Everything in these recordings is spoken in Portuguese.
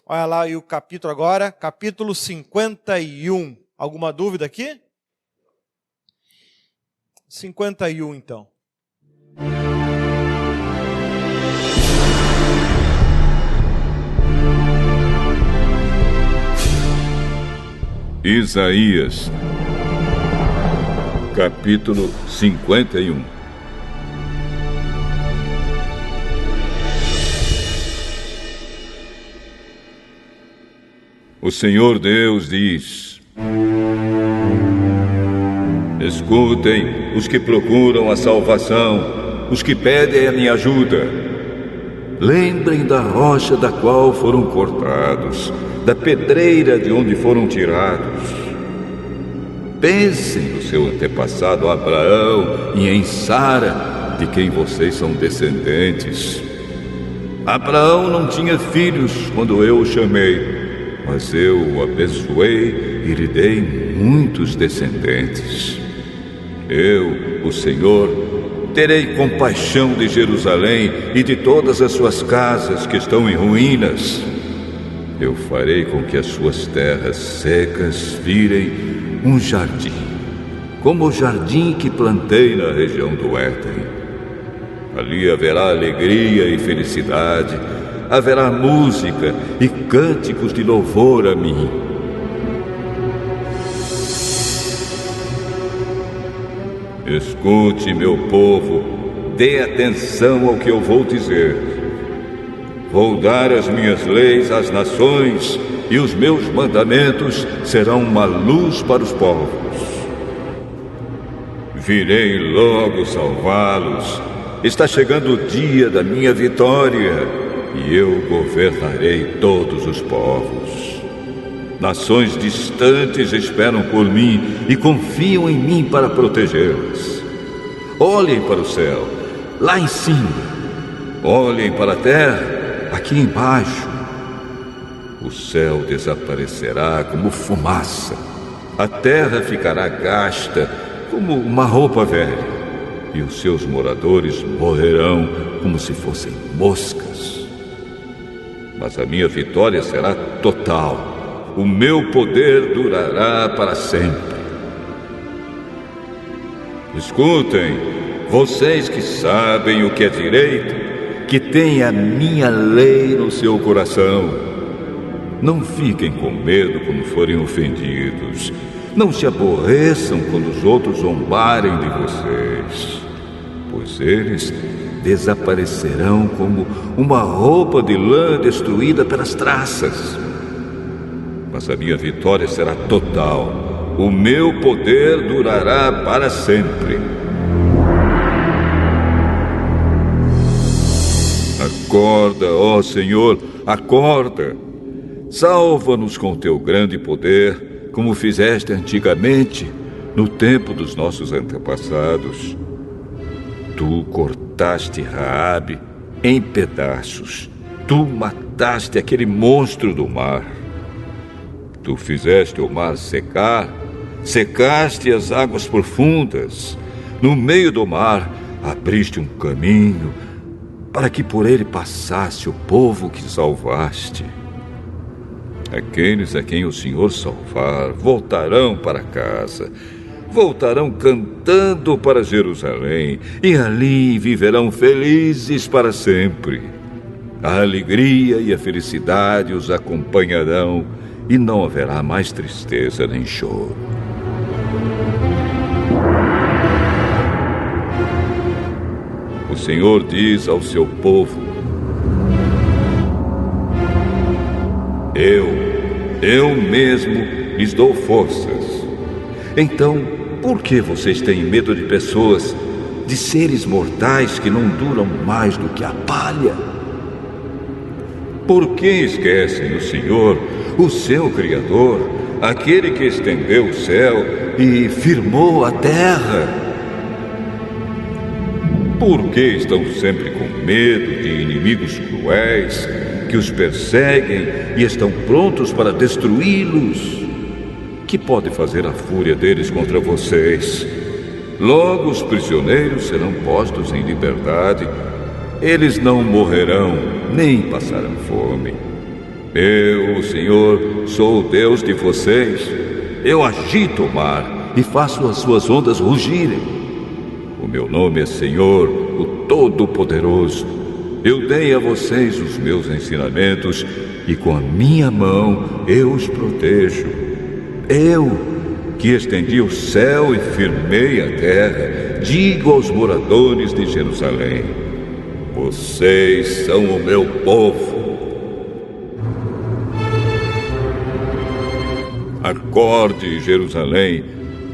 Olha lá e o capítulo agora, capítulo 51. Alguma dúvida aqui? 51, então. Isaías, capítulo 51. O Senhor Deus diz: escutem os que procuram a salvação, os que pedem a minha ajuda. Lembrem da rocha da qual foram cortados, da pedreira de onde foram tirados. Pensem no seu antepassado Abraão e em Sara, de quem vocês são descendentes. Abraão não tinha filhos quando eu o chamei, mas eu o abençoei e lhe dei muitos descendentes. Eu, o Senhor, terei compaixão de Jerusalém e de todas as suas casas que estão em ruínas. Eu farei com que as suas terras secas virem um jardim, como o jardim que plantei na região do Éden. Ali haverá alegria e felicidade, haverá música e cânticos de louvor a mim. Escute, meu povo, dê atenção ao que eu vou dizer. Vou dar as minhas leis às nações e os meus mandamentos serão uma luz para os povos. Virei logo salvá-los. Está chegando o dia da minha vitória e eu governarei todos os povos. Nações distantes esperam por mim e confiam em mim para protegê-las. Olhem para o céu, lá em cima. Olhem para a terra, aqui embaixo. O céu desaparecerá como fumaça. A terra ficará gasta como uma roupa velha. E os seus moradores morrerão como se fossem moscas. Mas a minha vitória será total. O meu poder durará para sempre. Escutem, vocês que sabem o que é direito, que têm a minha lei no seu coração. Não fiquem com medo quando forem ofendidos. Não se aborreçam quando os outros zombarem de vocês, pois eles desaparecerão como uma roupa de lã destruída pelas traças. Mas a minha vitória será total. O meu poder durará para sempre. Acorda, ó Senhor, acorda. Salva-nos com teu grande poder, como fizeste antigamente, no tempo dos nossos antepassados. Tu cortaste Raabe em pedaços. Tu mataste aquele monstro do mar. Tu fizeste o mar secar, secaste as águas profundas. No meio do mar abriste um caminho para que por ele passasse o povo que salvaste. Aqueles a quem o Senhor salvar voltarão para casa, voltarão cantando para Jerusalém e ali viverão felizes para sempre. A alegria e a felicidade os acompanharão e não haverá mais tristeza nem choro. O Senhor diz ao seu povo: Eu mesmo lhes dou forças. Então, por que vocês têm medo de pessoas, de seres mortais que não duram mais do que a palha? Por que esquecem o Senhor, o seu Criador, aquele que estendeu o céu e firmou a terra? Por que estão sempre com medo de inimigos cruéis que os perseguem e estão prontos para destruí-los? Que pode fazer a fúria deles contra vocês? Logo os prisioneiros serão postos em liberdade. Eles não morrerão, nem passarão fome. Eu, o Senhor, sou o Deus de vocês. Eu agito o mar e faço as suas ondas rugirem. O meu nome é Senhor, o Todo-Poderoso. Eu dei a vocês os meus ensinamentos e com a minha mão eu os protejo. Eu, que estendi o céu e firmei a terra, digo aos moradores de Jerusalém: vocês são o meu povo. Acorde, Jerusalém,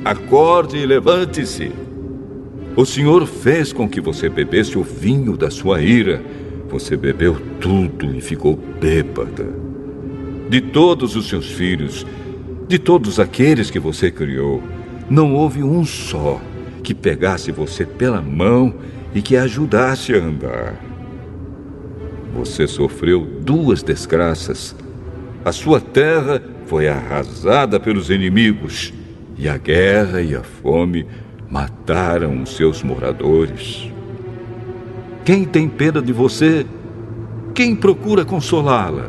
acorde e levante-se. O Senhor fez com que você bebesse o vinho da sua ira. Você bebeu tudo e ficou bêbada. De todos os seus filhos, de todos aqueles que você criou, não houve um só que pegasse você pela mão e que a ajudasse a andar. Você sofreu 2 desgraças. A sua terra foi arrasada pelos inimigos, e a guerra e a fome mataram os seus moradores. Quem tem pena de você? Quem procura consolá-la?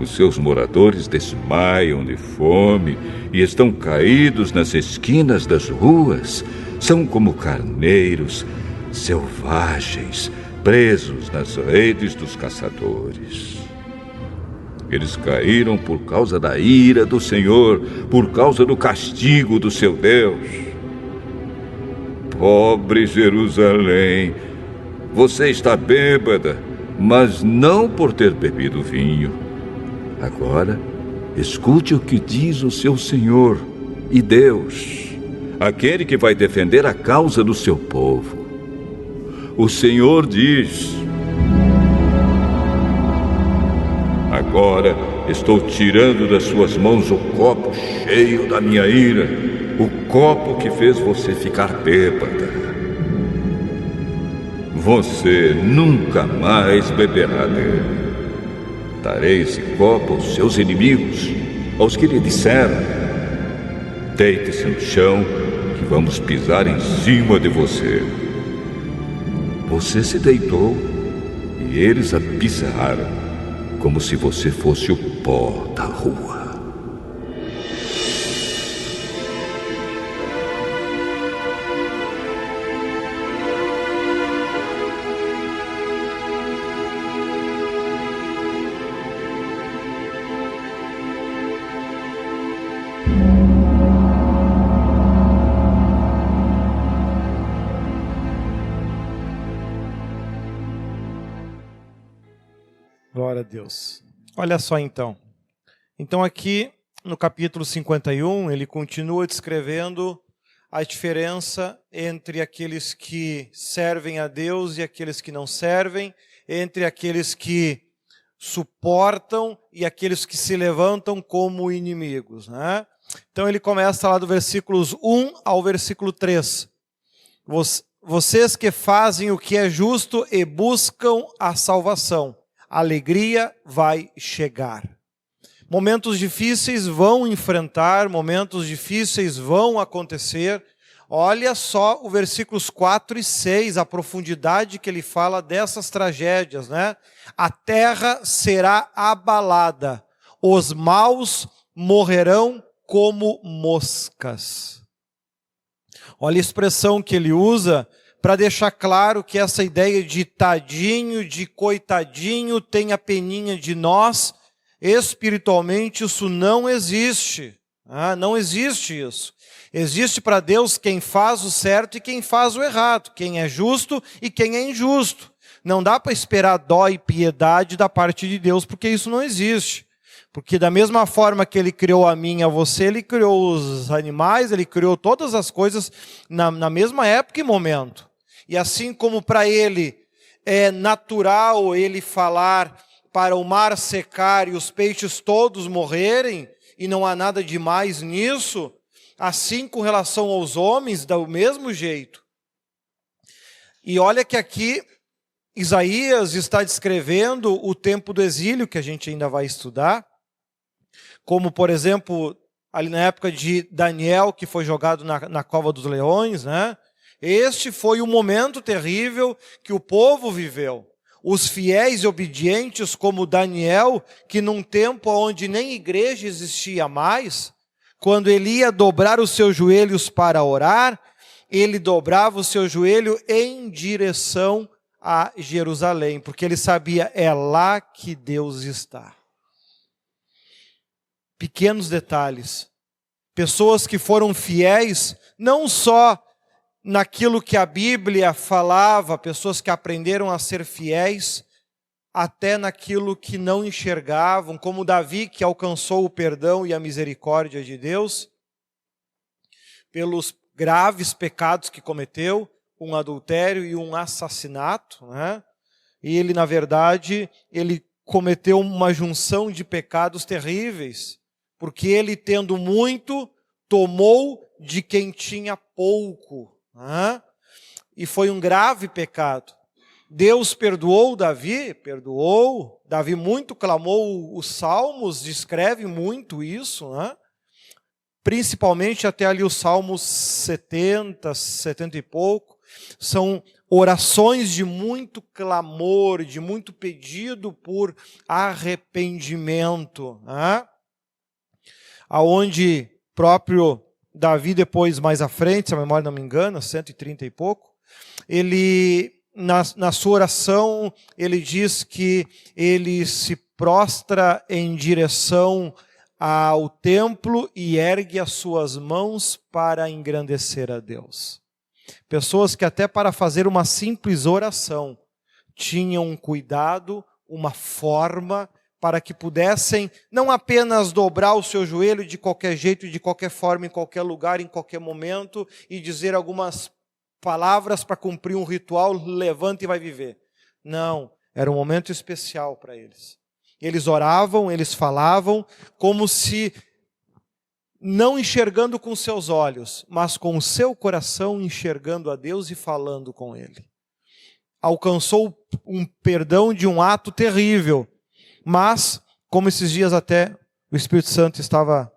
Os seus moradores desmaiam de fome e estão caídos nas esquinas das ruas. São como carneiros selvagens, presos nas redes dos caçadores. Eles caíram por causa da ira do Senhor, por causa do castigo do seu Deus. Pobre Jerusalém, você está bêbada, mas não por ter bebido vinho. Agora, escute o que diz o seu Senhor e Deus, aquele que vai defender a causa do seu povo. O Senhor diz: agora estou tirando das suas mãos o copo cheio da minha ira, o copo que fez você ficar bêbada. Você nunca mais beberá dele. Darei esse copo aos seus inimigos, aos que lhe disseram: deite-se no chão, que vamos pisar em cima de você. Você se deitou e eles a pisaram, como se você fosse o pó da rua. Glória a Deus. Olha só então. Então aqui no capítulo 51, ele continua descrevendo a diferença entre aqueles que servem a Deus e aqueles que não servem, entre aqueles que suportam e aqueles que se levantam como inimigos, né? Então ele começa lá do versículos 1 ao versículo 3. Vocês que fazem o que é justo e buscam a salvação, a alegria vai chegar. Momentos difíceis vão enfrentar, momentos difíceis vão acontecer. Olha só o versículos 4 e 6, a profundidade que ele fala dessas tragédias, né? A terra será abalada, os maus morrerão como moscas. Olha a expressão que ele usa para deixar claro que essa ideia de tadinho, de coitadinho, tem a peninha de nós, espiritualmente isso não existe. Não existe isso. Existe para Deus quem faz o certo e quem faz o errado, quem é justo e quem é injusto. Não dá para esperar dó e piedade da parte de Deus, porque isso não existe. Porque da mesma forma que ele criou a mim e a você, ele criou os animais, ele criou todas as coisas na mesma época e momento. E assim como para ele é natural ele falar para o mar secar e os peixes todos morrerem, e não há nada de mais nisso, assim com relação aos homens, do mesmo jeito. E olha que aqui Isaías está descrevendo o tempo do exílio, que a gente ainda vai estudar, como, por exemplo, ali na época de Daniel, que foi jogado na cova dos leões, né? Este foi o momento terrível que o povo viveu. os fiéis e obedientes como Daniel, que num tempo onde nem igreja existia mais, quando ele ia dobrar os seus joelhos para orar, ele dobrava o seu joelho em direção a Jerusalém, porque ele sabia, é lá que Deus está. Pequenos detalhes. Pessoas que foram fiéis, não só naquilo que a Bíblia falava, pessoas que aprenderam a ser fiéis, até naquilo que não enxergavam, como Davi, que alcançou o perdão e a misericórdia de Deus, pelos graves pecados que cometeu, um adultério e um assassinato, né? E ele, na verdade, ele cometeu uma junção de pecados terríveis, porque ele, tendo muito, tomou de quem tinha pouco, né? E foi um grave pecado. Deus perdoou Davi? Perdoou. Davi muito clamou, os Salmos descrevem muito isso, né? Principalmente até ali os Salmos 70, 70 e pouco, são orações de muito clamor, de muito pedido por arrependimento, né? Aonde próprio Davi, depois mais à frente, se a memória não me engana, 130 e pouco, ele, na sua oração, ele diz que ele se prostra em direção ao templo e ergue as suas mãos para engrandecer a Deus. Pessoas que até para fazer uma simples oração tinham um cuidado, uma forma para que pudessem não apenas dobrar o seu joelho de qualquer jeito, de qualquer forma, em qualquer lugar, em qualquer momento e dizer algumas palavras para cumprir um ritual, levanta e vai viver. Não, era um momento especial para eles. Eles oravam, eles falavam, como se não enxergando com seus olhos, mas com o seu coração enxergando a Deus e falando com Ele. Alcançou um perdão de um ato terrível, mas, como esses dias até o Espírito Santo estava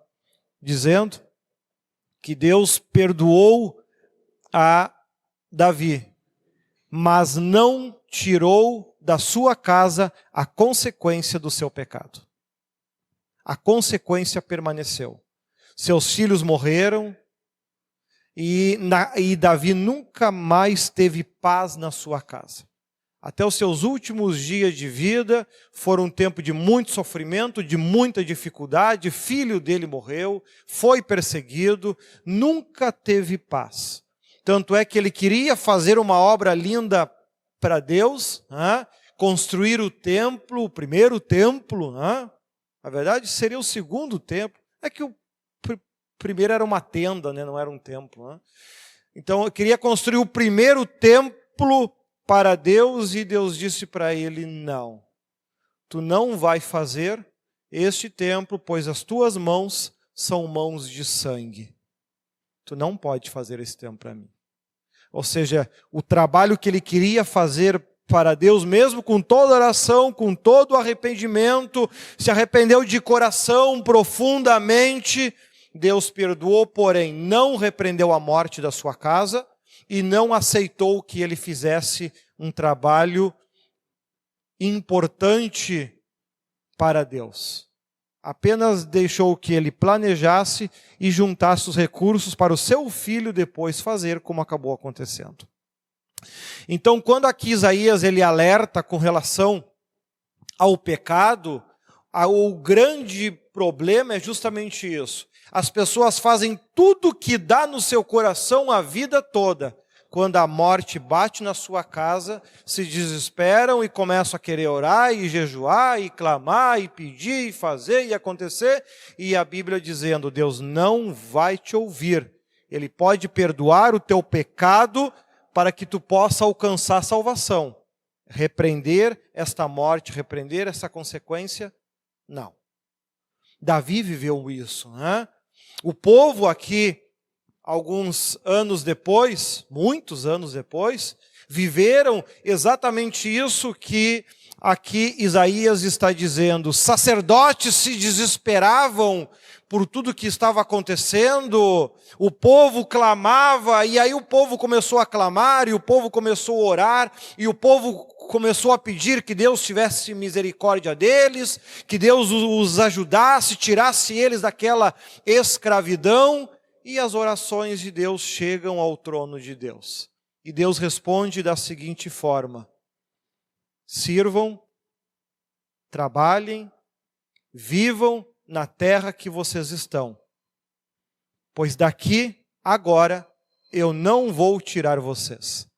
dizendo, que Deus perdoou a Davi, mas não tirou da sua casa a consequência do seu pecado. A consequência permaneceu. Seus filhos morreram e Davi nunca mais teve paz na sua casa. Até os seus últimos dias de vida foram um tempo de muito sofrimento, de muita dificuldade. Filho dele morreu, foi perseguido, nunca teve paz. Tanto é que ele queria fazer uma obra linda para Deus, né? Construir o templo, o primeiro templo, né? Na verdade seria o segundo templo. É que o primeiro era uma tenda, né? Não era um templo, né? Então eu queria construir o primeiro templo para Deus e Deus disse para ele, não, tu não vai fazer este templo, pois as tuas mãos são mãos de sangue. Tu não pode fazer esse templo para mim. Ou seja, o trabalho que ele queria fazer para Deus, mesmo com toda oração, com todo arrependimento, se arrependeu de coração profundamente, Deus perdoou, porém não repreendeu a morte da sua casa e não aceitou que ele fizesse um trabalho importante para Deus. Apenas deixou que ele planejasse e juntasse os recursos para o seu filho depois fazer, como acabou acontecendo. Então, quando aqui Isaías ele alerta com relação ao pecado, o grande problema é justamente isso. As pessoas fazem tudo o que dá no seu coração a vida toda. Quando a morte bate na sua casa, se desesperam e começam a querer orar e jejuar e clamar e pedir e fazer e acontecer. E a Bíblia dizendo, Deus não vai te ouvir. Ele pode perdoar o teu pecado para que tu possa alcançar a salvação. Repreender esta morte, repreender essa consequência, não. Davi viveu isso, né? O povo aqui, alguns anos depois, muitos anos depois, viveram exatamente isso que aqui Isaías está dizendo, sacerdotes se desesperavam por tudo que estava acontecendo, o povo clamava, e aí o povo começou a clamar, e o povo começou a orar, e o povo começou a pedir que Deus tivesse misericórdia deles, que Deus os ajudasse, tirasse eles daquela escravidão, e as orações de Deus chegam ao trono de Deus. E Deus responde da seguinte forma: sirvam, trabalhem, vivam na terra que vocês estão, pois daqui, agora, eu não vou tirar vocês.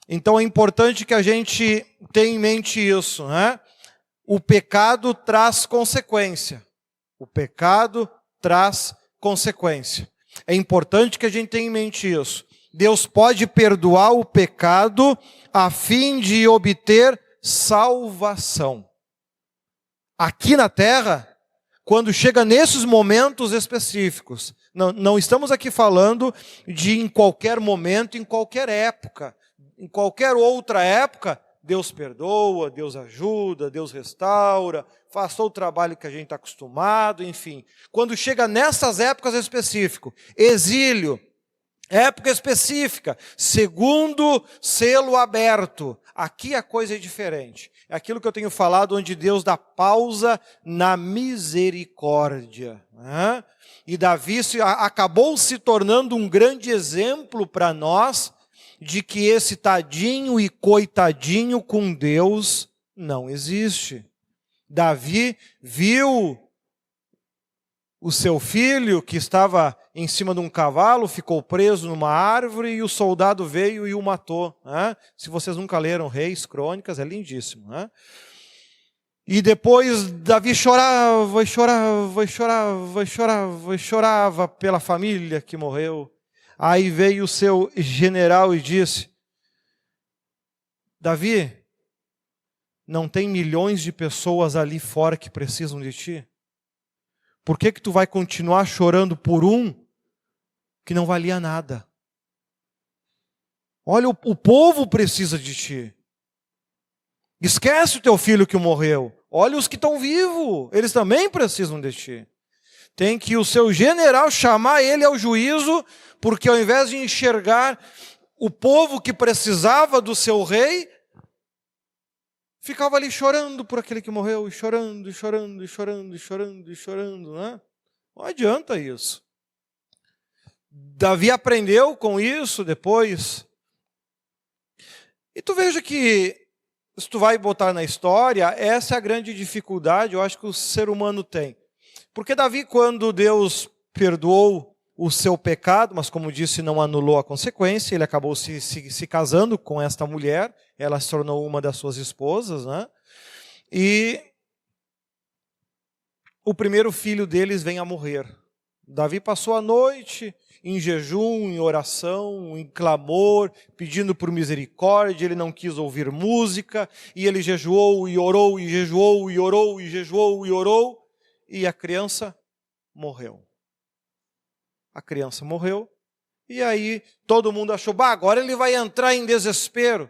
Então é importante que a gente tenha em mente isso, né? O pecado traz consequência. O pecado traz consequência. É importante que a gente tenha em mente isso. Deus pode perdoar o pecado a fim de obter salvação. Aqui na terra, quando chega nesses momentos específicos, não estamos aqui falando de em qualquer momento, em qualquer época. Em qualquer outra época, Deus perdoa, Deus ajuda, Deus restaura, faz todo o trabalho que a gente está acostumado, enfim. Quando chega nessas épocas específicas, exílio, época específica, segundo selo aberto, aqui a coisa é diferente. É aquilo que eu tenho falado, onde Deus dá pausa na misericórdia, né? E Davi acabou se tornando um grande exemplo para nós, de que esse tadinho e coitadinho com Deus não existe. Davi viu o seu filho que estava em cima de um cavalo, ficou preso numa árvore e o soldado veio e o matou. Né? Se vocês nunca leram Reis, Crônicas, é lindíssimo. Né? E depois Davi chorava pela família que morreu. Aí veio o seu general e disse: Davi, não tem milhões de pessoas ali fora que precisam de ti? Por que tu vai continuar chorando por um que não valia nada? Olha, o povo precisa de ti. Esquece o teu filho que morreu. Olha os que estão vivos, eles também precisam de ti. Tem que o seu general chamar ele ao juízo, porque ao invés de enxergar o povo que precisava do seu rei, ficava ali chorando por aquele que morreu, e chorando, e chorando, e chorando, e chorando, e chorando, né? Não adianta isso. Davi aprendeu com isso depois. E tu veja que, se tu vai botar na história, essa é a grande dificuldade, eu acho que o ser humano tem. Porque Davi, quando Deus perdoou o seu pecado, mas como disse, não anulou a consequência, ele acabou se casando com esta mulher, ela se tornou uma das suas esposas, né? E o primeiro filho deles vem a morrer. Davi passou a noite em jejum, em oração, em clamor, pedindo por misericórdia, ele não quis ouvir música, e ele jejuou e orou, e jejuou e orou, e jejuou e orou, e a criança morreu. A criança morreu, e aí todo mundo achou, agora ele vai entrar em desespero.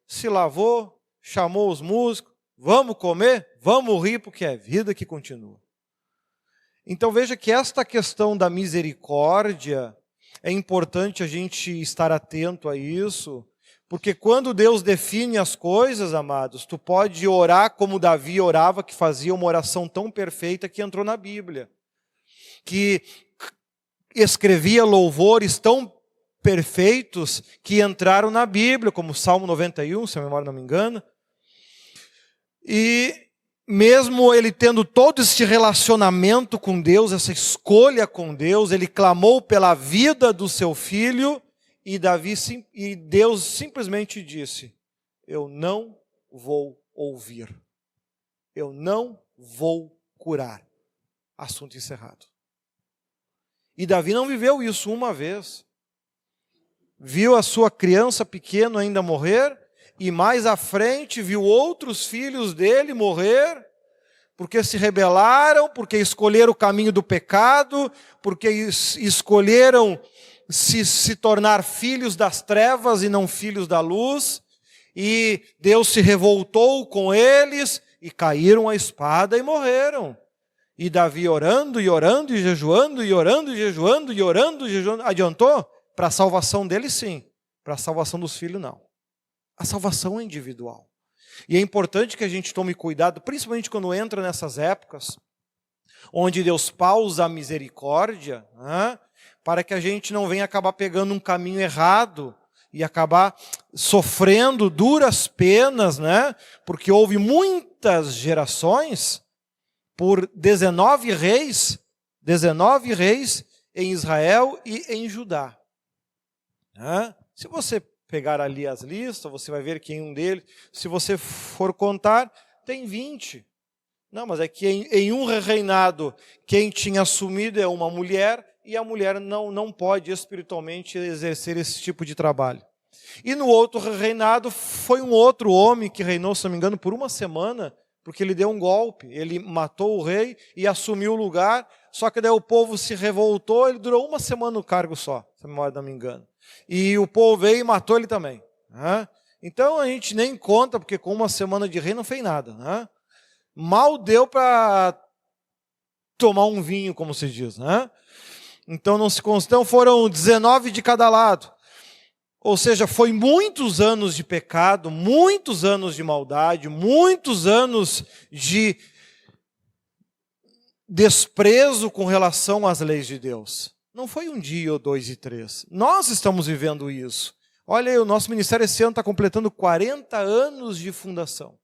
Se lavou, chamou os músicos, vamos comer, vamos rir, porque é vida que continua. Então veja que esta questão da misericórdia, é importante a gente estar atento a isso, porque quando Deus define as coisas, amados, tu pode orar como Davi orava, que fazia uma oração tão perfeita que entrou na Bíblia, que escrevia louvores tão perfeitos que entraram na Bíblia, como Salmo 91, se a memória não me engana. E mesmo ele tendo todo este relacionamento com Deus, essa escolha com Deus, ele clamou pela vida do seu filho, e Deus simplesmente disse: eu não vou ouvir, eu não vou curar. Assunto encerrado. E Davi não viveu isso uma vez. Viu a sua criança pequena ainda morrer, e mais à frente viu outros filhos dele morrer, porque se rebelaram, porque escolheram o caminho do pecado, porque escolheram se tornar filhos das trevas e não filhos da luz. e Deus se revoltou com eles, e caíram a espada e morreram. E Davi orando, e orando, e jejuando, e orando, e jejuando, e orando, e jejuando. Adiantou? Para a salvação dele, sim. Para a salvação dos filhos, não. A salvação é individual. E é importante que a gente tome cuidado, principalmente quando entra nessas épocas, onde Deus pausa a misericórdia, né, para que a gente não venha acabar pegando um caminho errado e acabar sofrendo duras penas, né, porque houve muitas gerações por 19 reis em Israel e em Judá. Se você pegar ali as listas, você vai ver que em um deles, se você for contar, tem 20. Não, mas é que em um reinado, quem tinha assumido é uma mulher, e a mulher não pode espiritualmente exercer esse tipo de trabalho. E no outro reinado, foi um outro homem que reinou, se não me engano, por uma semana, porque ele deu um golpe, ele matou o rei e assumiu o lugar, só que daí o povo se revoltou, ele durou uma semana no cargo só, se a memória não me engano. E o povo veio e matou ele também. Então a gente nem conta, porque com uma semana de rei não fez nada. Mal deu para tomar um vinho, como se diz. Então não se consta. Então foram 19 de cada lado. Ou seja, foi muitos anos de pecado, muitos anos de maldade, muitos anos de desprezo com relação às leis de Deus. Não foi um dia, ou 2 e 3. Nós estamos vivendo isso. Olha aí, o nosso ministério esse ano está completando 40 anos de fundação.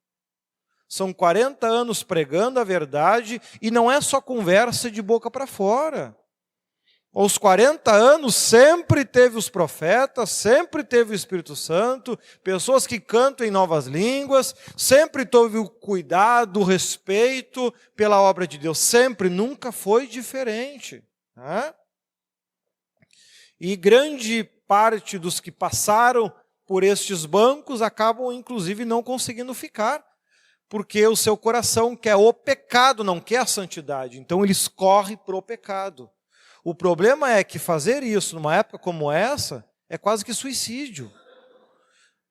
São 40 anos pregando a verdade, e não é só conversa de boca para fora. Aos 40 anos sempre teve os profetas, sempre teve o Espírito Santo, pessoas que cantam em novas línguas, sempre teve o cuidado, o respeito pela obra de Deus. Sempre, nunca foi diferente. E grande parte dos que passaram por estes bancos acabam, inclusive, não conseguindo ficar, porque o seu coração quer o pecado, não quer a santidade. Então eles correm para o pecado. O problema é que fazer isso numa época como essa é quase que suicídio.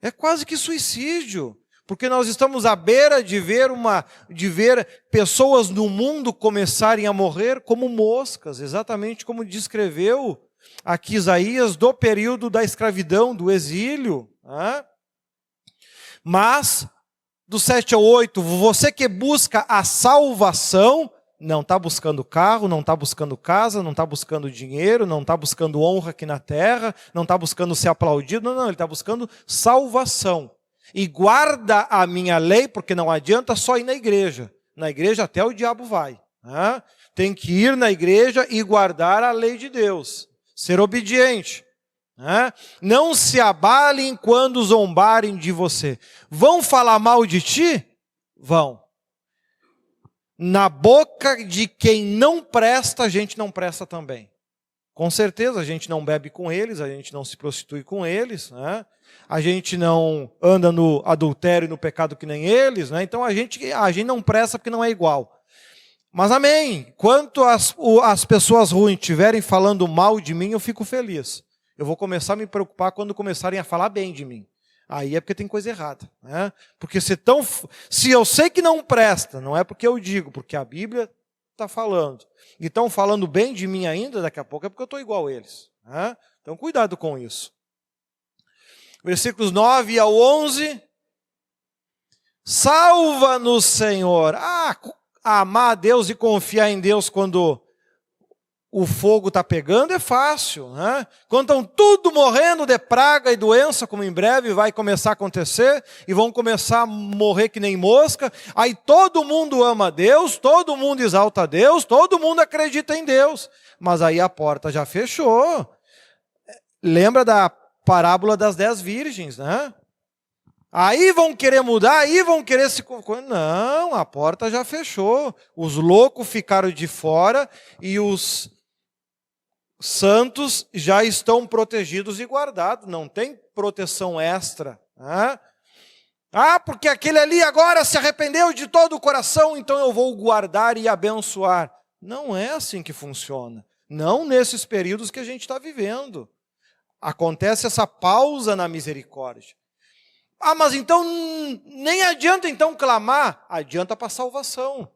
É quase que suicídio. Porque nós estamos à beira de ver pessoas no mundo começarem a morrer como moscas, exatamente como descreveu aqui Isaías do período da escravidão, do exílio. Mas, do 7 ao 8, você que busca a salvação, não está buscando carro, não está buscando casa, não está buscando dinheiro, não está buscando honra aqui na terra, não está buscando ser aplaudido, não, ele está buscando salvação. E guarda a minha lei, porque não adianta só ir na igreja. Na igreja até o diabo vai. Tem que ir na igreja e guardar a lei de Deus. Ser obediente. Não se abalem quando zombarem de você. Vão falar mal de ti? Vão. Na boca de quem não presta, a gente não presta também. Com certeza, a gente não bebe com eles, a gente não se prostitui com eles, a gente não anda no adultério e no pecado que nem eles, então a gente não presta porque não é igual. Mas amém, quanto as pessoas ruins estiverem falando mal de mim, eu fico feliz. Eu vou começar a me preocupar quando começarem a falar bem de mim. Aí é porque tem coisa errada. Porque se eu sei que não presta, não é porque eu digo, porque a Bíblia está falando. E estão falando bem de mim ainda, daqui a pouco é porque eu estou igual a eles. Então cuidado com isso. Versículos 9 ao 11. Salva-nos, Senhor. Amar a Deus e confiar em Deus quando o fogo está pegando é fácil. Quando estão tudo morrendo de praga e doença, como em breve vai começar a acontecer, e vão começar a morrer que nem mosca, aí todo mundo ama a Deus, todo mundo exalta a Deus, todo mundo acredita em Deus, mas aí a porta já fechou. Lembra da parábola das 10 virgens, Aí vão querer mudar, aí vão querer se... Não, a porta já fechou. Os loucos ficaram de fora e os santos já estão protegidos e guardados. Não tem proteção extra. Porque aquele ali agora se arrependeu de todo o coração, então eu vou guardar e abençoar. Não é assim que funciona. Não nesses períodos que a gente está vivendo. Acontece essa pausa na misericórdia. Mas então nem adianta então clamar. Adianta para salvação.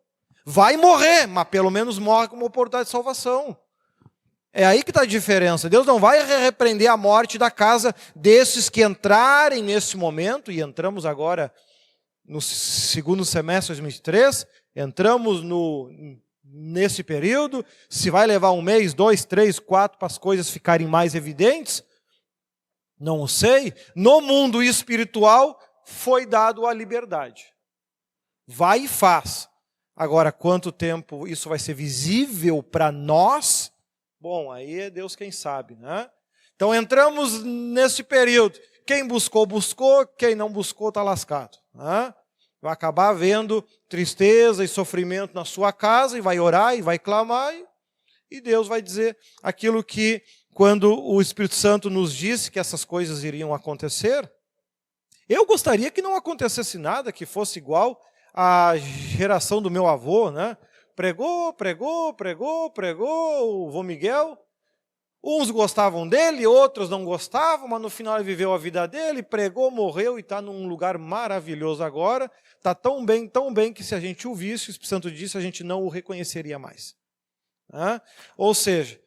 Vai morrer, mas pelo menos morre com uma oportunidade de salvação. É aí que está a diferença. Deus não vai repreender a morte da casa desses que entrarem nesse momento, e entramos agora no segundo semestre de 2023, entramos nesse período. Se vai levar 1 mês, 2, 3, 4 para as coisas ficarem mais evidentes, não sei. No mundo espiritual foi dado a liberdade. Vai e faz. Agora, quanto tempo isso vai ser visível para nós? Bom, aí é Deus quem sabe, né? Então entramos nesse período. Quem buscou, buscou. Quem não buscou, está lascado, né? Vai acabar vendo tristeza e sofrimento na sua casa, e vai orar, e vai clamar, e Deus vai dizer aquilo que, quando o Espírito Santo nos disse que essas coisas iriam acontecer, eu gostaria que não acontecesse nada, que fosse igual à geração do meu avô, né? Pregou, o vô Miguel. Uns gostavam dele, outros não gostavam, mas no final ele viveu a vida dele, pregou, morreu e está num lugar maravilhoso agora. Está tão bem, que se a gente o visse, o Espírito Santo disse, a gente não o reconheceria mais. Ou seja,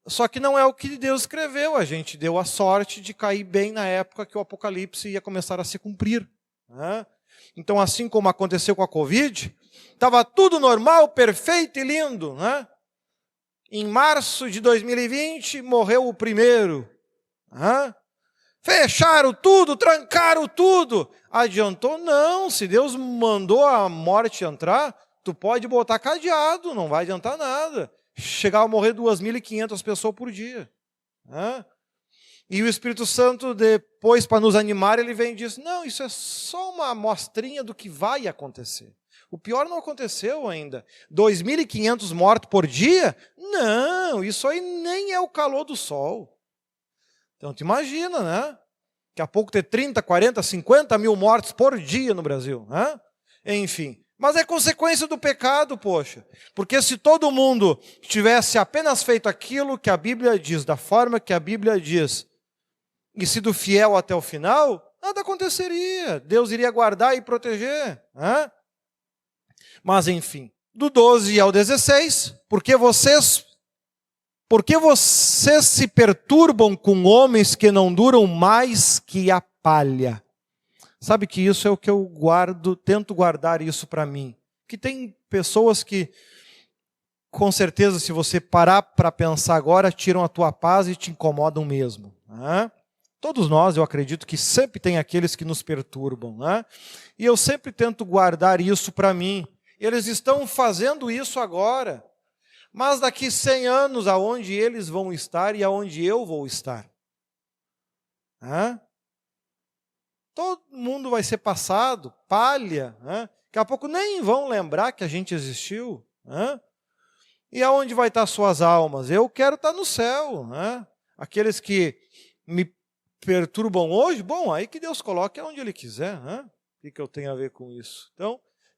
só que não é o que Deus escreveu. A gente deu a sorte de cair bem na época que o Apocalipse ia começar a se cumprir. Então, assim como aconteceu com a Covid, estava tudo normal, perfeito e lindo, né? Em março de 2020, morreu o primeiro. Fecharam tudo, trancaram tudo. Adiantou? Não, se Deus mandou a morte entrar, tu pode botar cadeado, não vai adiantar nada. Chegava a morrer 2.500 pessoas por dia. E o Espírito Santo, depois, para nos animar, ele vem e diz, não, isso é só uma amostrinha do que vai acontecer. O pior não aconteceu ainda. 2.500 mortos por dia? Não, isso aí nem é o calor do sol. Então, tu imagina, né? Daqui a pouco ter 30, 40, 50 mil mortes por dia no Brasil. Enfim, mas é consequência do pecado, poxa. Porque se todo mundo tivesse apenas feito aquilo que a Bíblia diz, da forma que a Bíblia diz, e sido fiel até o final, nada aconteceria. Deus iria guardar e proteger. Mas, enfim, do 12 ao 16, porque vocês se perturbam com homens que não duram mais que a palha? Sabe que isso é o que eu tento guardar isso para mim. Que tem pessoas que, com certeza, se você parar para pensar agora, tiram a tua paz e te incomodam mesmo. Todos nós, eu acredito que sempre tem aqueles que nos perturbam. E eu sempre tento guardar isso para mim. Eles estão fazendo isso agora. Mas daqui 100 anos, aonde eles vão estar e aonde eu vou estar? Todo mundo vai ser passado, palha. Daqui a pouco nem vão lembrar que a gente existiu. E aonde vai estar suas almas? Eu quero estar no céu. Aqueles que me perturbam hoje, bom, aí que Deus coloque onde Ele quiser. O que eu tenho a ver com isso?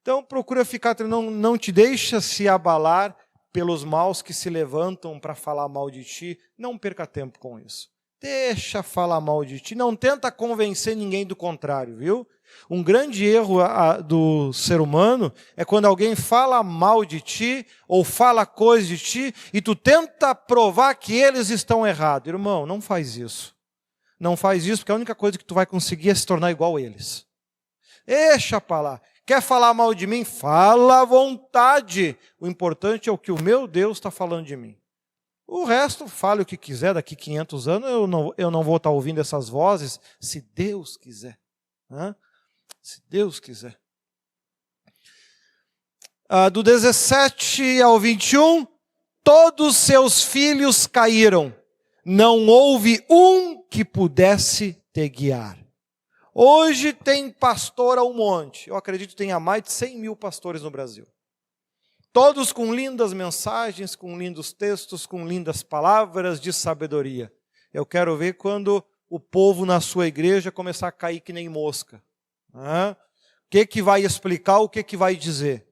Então procura ficar, não te deixa se abalar pelos maus que se levantam para falar mal de ti. Não perca tempo com isso. Deixa falar mal de ti. Não tenta convencer ninguém do contrário, viu? Um grande erro do ser humano é quando alguém fala mal de ti ou fala coisa de ti e tu tenta provar que eles estão errados. Irmão, não faz isso. Não faz isso, porque a única coisa que tu vai conseguir é se tornar igual a eles. Deixa para lá. Quer falar mal de mim? Fala à vontade. O importante é o que o meu Deus está falando de mim. O resto, fale o que quiser, daqui 500 anos eu não vou estar ouvindo essas vozes, se Deus quiser. Se Deus quiser. Do 17 ao 21, todos seus filhos caíram. Não houve um que pudesse te guiar. Hoje tem pastor ao monte. Eu acredito que tenha mais de 100 mil pastores no Brasil. Todos com lindas mensagens, com lindos textos, com lindas palavras de sabedoria. Eu quero ver quando o povo na sua igreja começar a cair que nem mosca. O que vai explicar, o que vai dizer?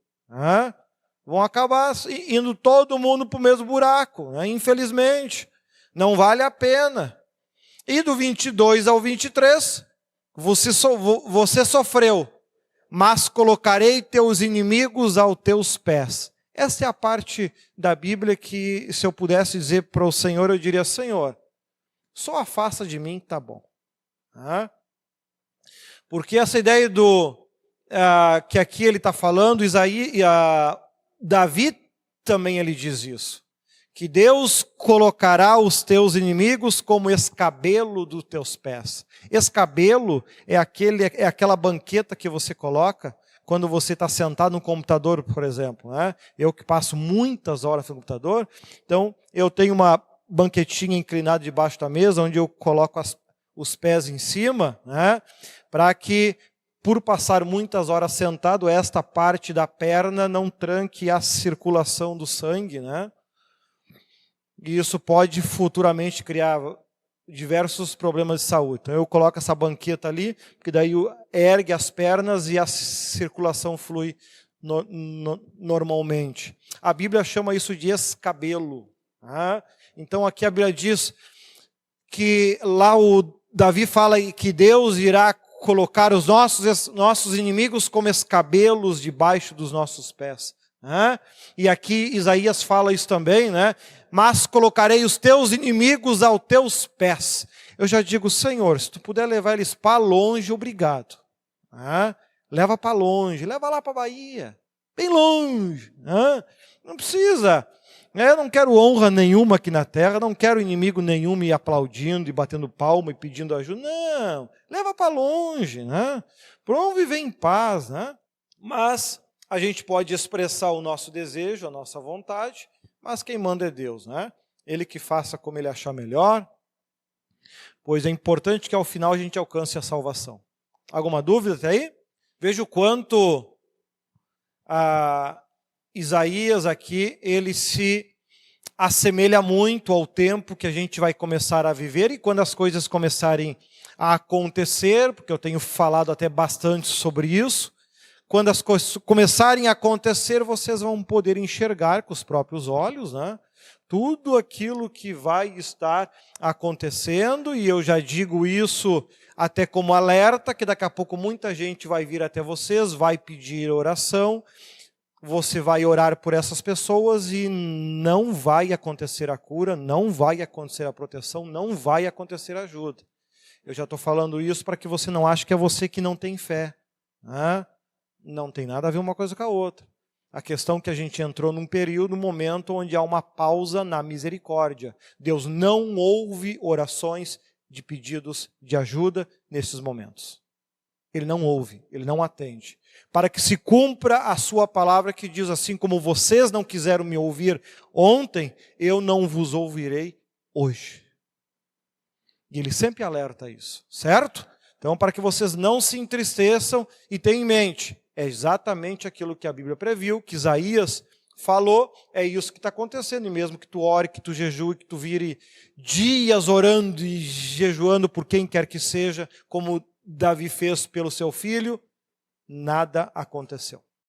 Vão acabar indo todo mundo para o mesmo buraco. Infelizmente, não vale a pena. E do 22 ao 23, você sofreu, mas colocarei teus inimigos aos teus pés. Essa é a parte da Bíblia que, se eu pudesse dizer para o Senhor, eu diria: Senhor, só afasta de mim, tá bom. Porque essa ideia que aqui ele está falando, Davi também ele diz isso, que Deus colocará os teus inimigos como escabelo dos teus pés. Escabelo é aquela banqueta que você coloca quando você está sentado no computador, por exemplo. Eu que passo muitas horas no computador, então eu tenho uma banquetinha inclinada debaixo da mesa, onde eu coloco os pés em cima, para que, por passar muitas horas sentado, esta parte da perna não tranque a circulação do sangue, E isso pode futuramente criar diversos problemas de saúde. Então eu coloco essa banqueta ali, porque daí ergue as pernas e a circulação flui normalmente. A Bíblia chama isso de escabelo. Então aqui a Bíblia diz que lá o Davi fala que Deus irá colocar os nossos inimigos como escabelos debaixo dos nossos pés. E aqui Isaías fala isso também, mas colocarei os teus inimigos aos teus pés. Eu já digo: Senhor, se tu puder levar eles para longe, obrigado. Leva para longe, leva lá para a Bahia, bem longe. Não precisa. Eu não quero honra nenhuma aqui na terra, não quero inimigo nenhum me aplaudindo e batendo palma e pedindo ajuda. Não, leva para longe, Vamos viver em paz, Mas a gente pode expressar o nosso desejo, a nossa vontade, mas quem manda é Deus, Ele que faça como Ele achar melhor, pois é importante que ao final a gente alcance a salvação. Alguma dúvida até aí? Veja o quanto Isaías aqui, ele se assemelha muito ao tempo que a gente vai começar a viver, e quando as coisas começarem a acontecer, porque eu tenho falado até bastante sobre isso, quando as coisas começarem a acontecer, vocês vão poder enxergar com os próprios olhos, tudo aquilo que vai estar acontecendo, e eu já digo isso até como alerta, que daqui a pouco muita gente vai vir até vocês, vai pedir oração, você vai orar por essas pessoas e não vai acontecer a cura, não vai acontecer a proteção, não vai acontecer a ajuda. Eu já estou falando isso para que você não ache que é você que não tem fé. Não tem nada a ver uma coisa com a outra. A questão é que a gente entrou num período, num momento onde há uma pausa na misericórdia. Deus não ouve orações de pedidos de ajuda nesses momentos. Ele não ouve, Ele não atende. Para que se cumpra a sua palavra que diz: assim como vocês não quiseram me ouvir ontem, eu não vos ouvirei hoje. E Ele sempre alerta isso, certo? Então, para que vocês não se entristeçam e tenham em mente, é exatamente aquilo que a Bíblia previu, que Isaías falou, é isso que está acontecendo. E mesmo que tu ore, que tu jejue, que tu vire dias orando e jejuando por quem quer que seja, como Davi fez pelo seu filho, nada aconteceu.